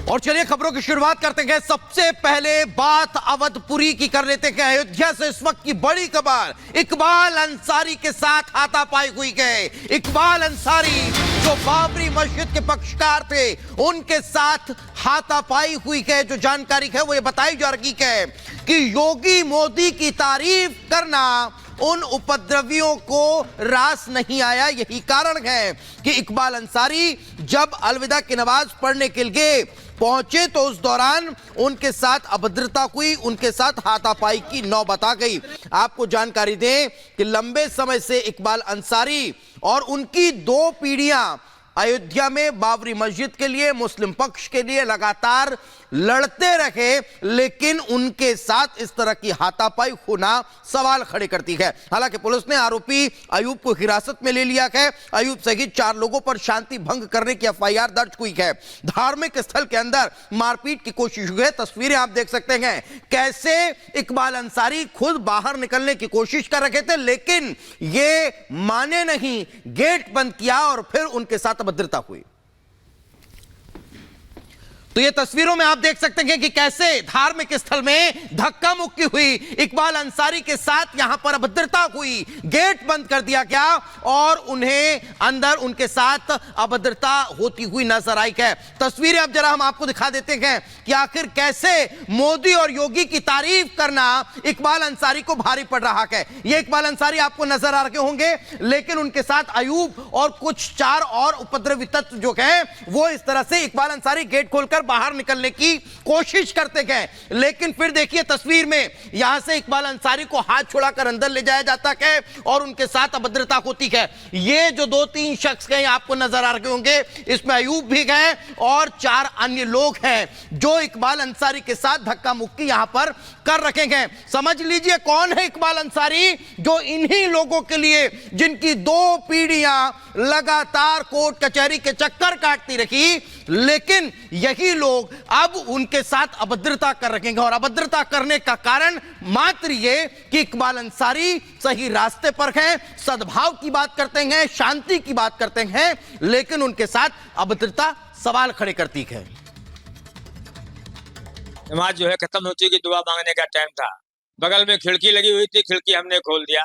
और चलिए खबरों की शुरुआत करते हैं। सबसे पहले बात अवधपुरी की कर लेते हैं। अयोध्या से इस वक्त की बड़ी खबर इकबाल अंसारी के साथ हाथापाई हुई है। इकबाल अंसारी जो बाबरी मस्जिद के पक्षकार थे, उनके साथ हाथापाई हुई है। जो जानकारी है वो ये बताई जा रही है कि योगी मोदी की तारीफ करना उन उपद्रवियों को रास नहीं आया। यही कारण है कि इकबाल अंसारी जब अलविदा की नमाज पढ़ने के लिए पहुंचे तो उस दौरान उनके साथ अभद्रता हुई, उनके साथ हाथापाई की नौबत आ गई। आपको जानकारी दें कि लंबे समय से इकबाल अंसारी और उनकी दो पीढ़ियां अयोध्या में बाबरी मस्जिद के लिए, मुस्लिम पक्ष के लिए लगातार लड़ते रहे, लेकिन उनके साथ इस तरह की हाथापाई होना सवाल खड़े करती है। हालांकि पुलिस ने आरोपी अयूब को हिरासत में ले लिया है। अयूब सहित 4 लोगों पर शांति भंग करने की एफआईआर दर्ज हुई है। धार्मिक स्थल के अंदर मारपीट की कोशिश हुई है। तस्वीरें आप देख सकते हैं कैसे इकबाल अंसारी खुद बाहर निकलने की कोशिश कर रहे थे, लेकिन ये माने नहीं, गेट बंद किया और फिर उनके साथ अभद्रता हुई। तो ये तस्वीरों में आप देख सकते हैं कि कैसे धार्मिक स्थल में धक्का मुक्की हुई, इकबाल अंसारी के साथ यहां पर अभद्रता हुई, गेट बंद कर दिया गया और उन्हें अंदर उनके साथ अभद्रता होती हुई नजर आई है। तस्वीरें अब जरा हम आपको दिखा देते हैं कि आखिर कैसे मोदी और योगी की तारीफ करना इकबाल अंसारी को भारी पड़ रहा है। ये इकबाल अंसारी आपको नजर आ रहे होंगे, लेकिन उनके साथ अयूब और कुछ 4 और उपद्रवी तत्व जो है वो इस तरह से इकबाल अंसारी गेट खोलकर बाहर निकलने की कोशिश करते गए। लेकिन फिर देखिए तस्वीर में यहां से इकबाल अंसारी को हाथ छुड़ाकर अंदर ले जाया जाता है और उनके साथ अभद्रता होती है। ये जो 2-3 शख्स हैं आपको नजर आ रहे होंगे, इसमें अयूब भी गए और 4 अन्य लोग हैं जो इकबाल अंसारी के साथ धक्का मुक्की यहां पर कर रखे हैं। समझ लीजिए कौन है इकबाल अंसारी, जो इन्हीं लोगों के लिए, जिनकी 2 पीढ़ियां लगातार कोर्ट कचहरी के चक्कर काटती रही, लेकिन यही लोग अब उनके साथ अभद्रता कर रहे हैं। और अभद्रता करने का कारण मात्र ये कि इकबाल अंसारी सही रास्ते पर हैं, सद्भाव की बात करते हैं, शांति की बात करते हैं, लेकिन उनके साथ अभद्रता सवाल खड़े करती है। नमाज जो है खत्म हो चुकी, दुआ मांगने का टाइम था। बगल में खिड़की लगी हुई थी, खिड़की हमने खोल दिया।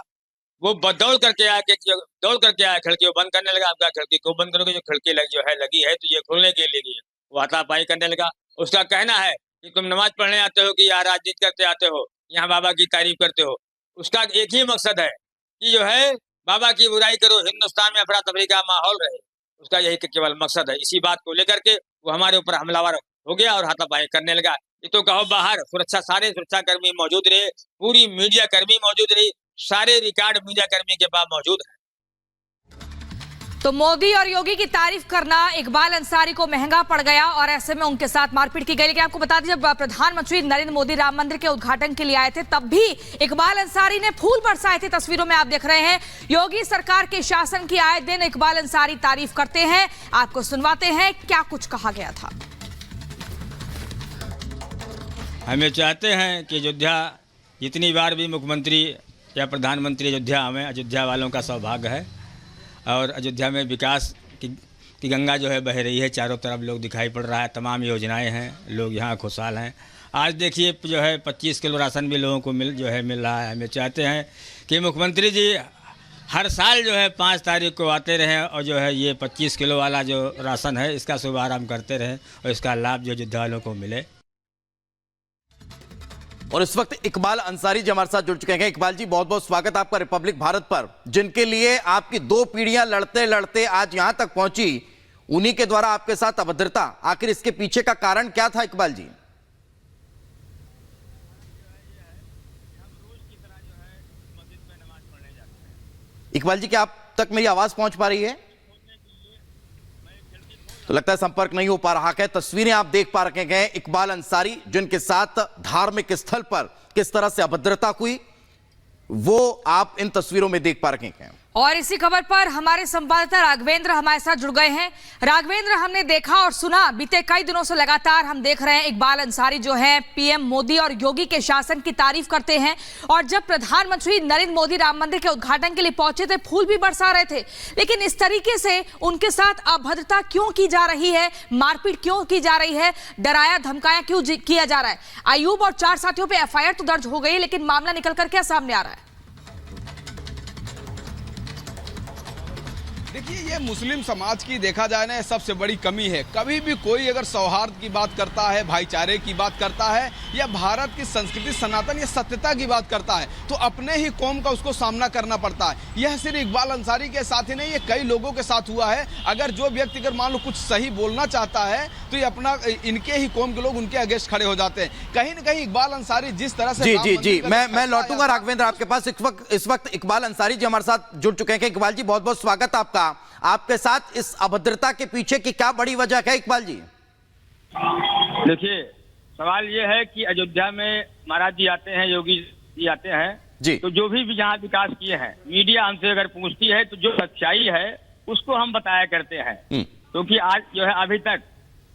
वो दौड़ करके आया खिड़की को बंद करने लगा। आपका खिड़की को बंद करोगे, जो खिड़की लगी है तो ये खोलने के लिए वो हाथापाई करने लगा। उसका कहना है कि तुम नमाज पढ़ने आते हो कि यहाँ राजनीति करते आते हो, यहाँ बाबा की तारीफ करते हो। उसका एक ही मकसद है कि जो है बाबा की बुराई करो, हिंदुस्तान में अफरा तफरी का माहौल रहे। उसका यही केवल मकसद है। इसी बात को लेकर के वो हमारे ऊपर हमलावर हो गया और हाथापाई करने लगा। ये तो कहो बाहर सारे सुरक्षा कर्मी मौजूद रहे, पूरी मीडिया कर्मी मौजूद रही, सारे रिकॉर्ड मीडिया कर्मी के पास मौजूद है। तो मोदी और योगी की तारीफ करना इकबाल अंसारी को महंगा पड़ गया और ऐसे में उनके साथ मारपीट की गई। लेकिन आपको बता दें, जब प्रधानमंत्री नरेंद्र मोदी राम मंदिर के उद्घाटन के लिए आए थे, तब भी इकबाल अंसारी ने फूल बरसाए थे। तस्वीरों में आप देख रहे हैं, योगी सरकार के शासन की आए दिन इकबाल अंसारी तारीफ करते हैं। आपको सुनवाते हैं क्या कुछ कहा गया था। हमें चाहते हैं कि अयोध्या जितनी बार भी मुख्यमंत्री या प्रधानमंत्री अयोध्या आवे, अयोध्या वालों का सौभाग्य है। और अयोध्या में विकास की गंगा जो है बह रही है, चारों तरफ लोग दिखाई पड़ रहा है, तमाम योजनाएं हैं, लोग यहाँ खुशहाल हैं। आज देखिए जो है 25 किलो राशन भी लोगों को मिल रहा है। हमें चाहते हैं कि मुख्यमंत्री जी हर साल जो है 5 तारीख को आते रहें और जो है ये 25 किलो वाला जो राशन है इसका शुभारम्भ करते रहें और इसका लाभ जो अयोध्या वालों को मिले। और इस वक्त इकबाल अंसारी जी हमारे साथ जुड़ चुके हैं। इकबाल जी, बहुत बहुत स्वागत आपका रिपब्लिक भारत पर, जिनके लिए आपकी 2 पीढ़ियां लड़ते लड़ते आज यहां तक पहुंची, उन्हीं के द्वारा आपके साथ अभद्रता। आखिर इसके पीछे का कारण क्या था इकबाल जी? इकबाल जी, क्या आप तक मेरी आवाज पहुंच पा रही है? तो लगता है संपर्क नहीं हो पा रहा है। तस्वीरें आप देख पा रहे हैं इकबाल अंसारी, जिनके साथ धार्मिक स्थल पर किस तरह से अभद्रता हुई, वो आप इन तस्वीरों में देख पा रहे हैं। और इसी खबर पर हमारे संवाददाता राघवेंद्र हमारे साथ जुड़ गए हैं। राघवेंद्र, हमने देखा और सुना, बीते कई दिनों से लगातार हम देख रहे हैं इकबाल अंसारी जो है पीएम मोदी और योगी के शासन की तारीफ करते हैं, और जब प्रधानमंत्री नरेंद्र मोदी राम मंदिर के उद्घाटन के लिए पहुंचे थे फूल भी बरसा रहे थे। लेकिन इस तरीके से उनके साथ अभद्रता क्यों की जा रही है, मारपीट क्यों की जा रही है, डराया धमकाया क्यों किया जा रहा है? अयूब और 4 साथियों पर एफआईआर तो दर्ज हो गई, लेकिन मामला निकल कर क्या सामने आ रहा है? देखिए, ये मुस्लिम समाज की देखा जाए ना सबसे बड़ी कमी है। कभी भी कोई अगर सौहार्द की बात करता है, भाईचारे की बात करता है, या भारत की संस्कृति सनातन या सत्यता की बात करता है, तो अपने ही कौम का उसको सामना करना पड़ता है। यह सिर्फ इकबाल अंसारी के साथ ही नहीं, ये कई लोगों के साथ हुआ है। अगर जो व्यक्ति अगर मान लो कुछ सही बोलना चाहता है तो ये अपना इनके ही कौम के लोग उनके अगेंस्ट खड़े हो जाते हैं। कहीं ना कहीं इकबाल अंसारी जिस तरह से जी मैं लौटूंगा राघवेंद्र आपके पास। इस वक्त इकबाल अंसारी जी हमारे साथ जुड़ चुके हैं। इकबाल जी, बहुत बहुत स्वागत आपका। आपके साथ इस अभद्रता के पीछे की क्या बड़ी वजह है इकबाल जी? देखिए, सवाल ये है कि अयोध्या में महाराज जी आते हैं, योगी जी आते हैं जी, तो जो भी यहाँ विकास किए हैं, मीडिया हमसे अगर पूछती है तो जो सच्चाई है उसको हम बताया करते हैं। क्योंकि आज जो है अभी तक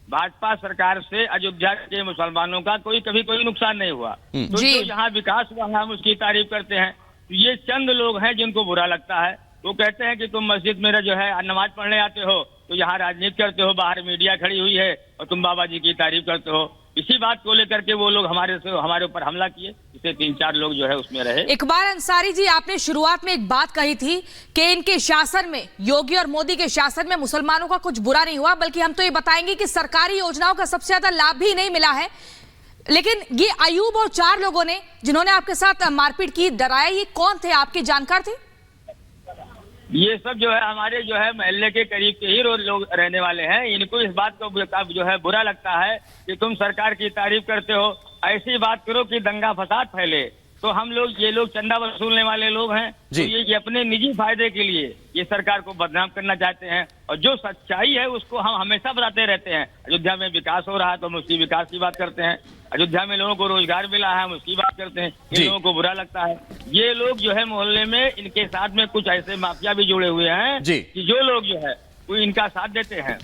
भाजपा सरकार से अयोध्या के मुसलमानों का कभी कोई नुकसान नहीं हुआ। तो जो यहाँ विकास हुआ है हम उसकी तारीफ करते हैं। तो ये चंद लोग हैं जिनको बुरा लगता है। वो कहते हैं कि तुम मस्जिद में जो है नमाज पढ़ने आते हो तो यहाँ राजनीति करते हो, बाहर मीडिया खड़ी हुई है और तुम बाबा जी की तारीफ करते हो। इसी बात को लेकर के वो लोग हमारे ऊपर हमला किए, इससे 3-4 लोग जो है उसमें रहे। इकबाल अंसारी जी, आपने शुरुआत में एक बात कही थी कि इनके शासन में, योगी और मोदी के शासन में मुसलमानों का कुछ बुरा नहीं हुआ, बल्कि हम तो ये बताएंगे कि सरकारी योजनाओं का सबसे ज्यादा लाभ भी नहीं मिला है। लेकिन ये अयूब और 4 लोगों ने जिन्होंने आपके साथ मारपीट की, डराया, ये कौन थे? आपके जानकार थे? ये सब जो है हमारे जो है मोहल्ले के करीब के ही लोग रहने वाले हैं। इनको इस बात को जो है बुरा लगता है कि तुम सरकार की तारीफ करते हो, ऐसी बात करो कि दंगा फसाद फैले। तो हम लोग, ये लोग चंदा वसूलने वाले लोग हैं, तो ये अपने निजी फायदे के लिए ये सरकार को बदनाम करना चाहते हैं। और जो सच्चाई है उसको हम हमेशा बताते रहते हैं। अयोध्या में विकास हो रहा है तो हम उसकी विकास की बात करते हैं। अयोध्या में लोगों को रोजगार मिला है, हम उसकी बात करते हैं। इन लोगों को बुरा लगता है। ये लोग जो है मोहल्ले में, इनके साथ में कुछ ऐसे माफिया भी जुड़े हुए हैं कि जो लोग जो है वो इनका साथ देते हैं।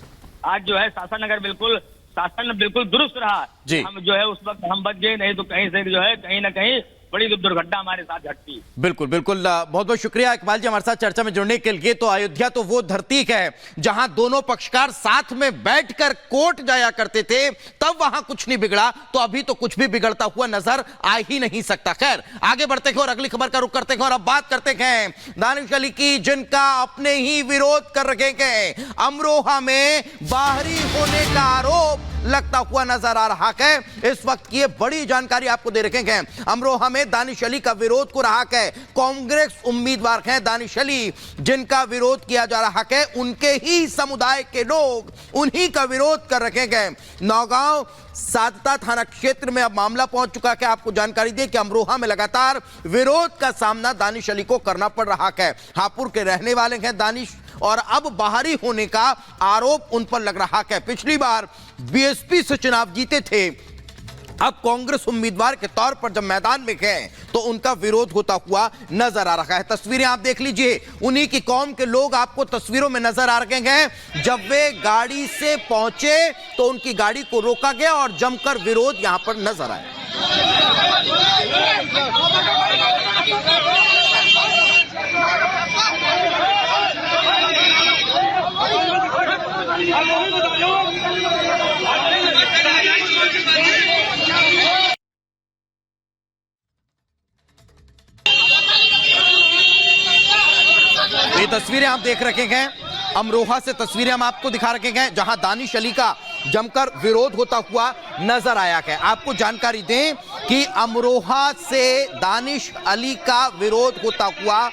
आज जो है शासन बिल्कुल दुरुस्त रहा, हम जो है उस वक्त हम बच गए, नहीं तो कहीं से जो है कहीं ना कहीं बड़ी दुर्घटना हमारे साथ घटती। बिल्कुल बिल्कुल, बहुत बहुत शुक्रिया इकबाल जी हमारे साथ चर्चा में जुड़ने के लिए। तो अयोध्या तो वो धरती है जहां दोनों पक्षकार साथ में बैठकर कोर्ट जाया करते थे, तब वहां कुछ नहीं बिगड़ा, तो अभी तो कुछ भी बिगड़ता हुआ नजर आ ही नहीं सकता। खैर, आगे बढ़ते हैं और अगली खबर का रुख करते हैं और अब बात करते हैं दानिश अली की, जिनका अपने ही विरोध कर रखे गए अमरोहा में बाहरी होने का आरोप लगता हुआ नजर आ रहा है। इस वक्त की बड़ी जानकारी आपको दे रखे हैं। अमरोहा में दानिश अली का विरोध को रहा है, कांग्रेस उम्मीदवार हैं दानिश अली, जिनका विरोध किया जा रहा है। उनके ही समुदाय के लोग उन्हीं का विरोध कर रखे गए। नौगांव सादता थाना क्षेत्र में अब मामला पहुंच चुका है। आपको जानकारी दें कि अमरोहा में लगातार विरोध का सामना दानिश अली को करना पड़ रहा है। हापुड़ के रहने वाले हैं दानिश, और अब बाहरी होने का आरोप उन पर लग रहा है। पिछली बार बीएसपी से चुनाव जीते थे, अब कांग्रेस उम्मीदवार के तौर पर जब मैदान में गए तो उनका विरोध होता हुआ नजर आ रहा है। तस्वीरें आप देख लीजिए, उन्हीं की कौम के लोग आपको तस्वीरों में नजर आ रहे हैं। जब वे गाड़ी से पहुंचे तो उनकी गाड़ी को रोका गया और जमकर विरोध यहां पर नजर आया। ये तस्वीरें आप देख रखे हैं, अमरोहा से तस्वीरें हम आपको दिखा रखे हैं, जहां दानिश अली का जमकर विरोध होता हुआ नजर आया है। आपको जानकारी दें कि अमरोहा से दानिश अली का विरोध होता हुआ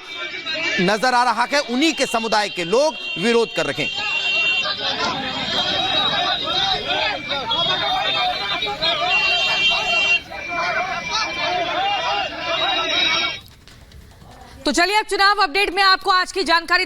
नजर आ रहा है। उन्हीं के समुदाय के लोग विरोध कर रखे हैं। तो चलिए अब चुनाव अपडेट में आपको आज की जानकारी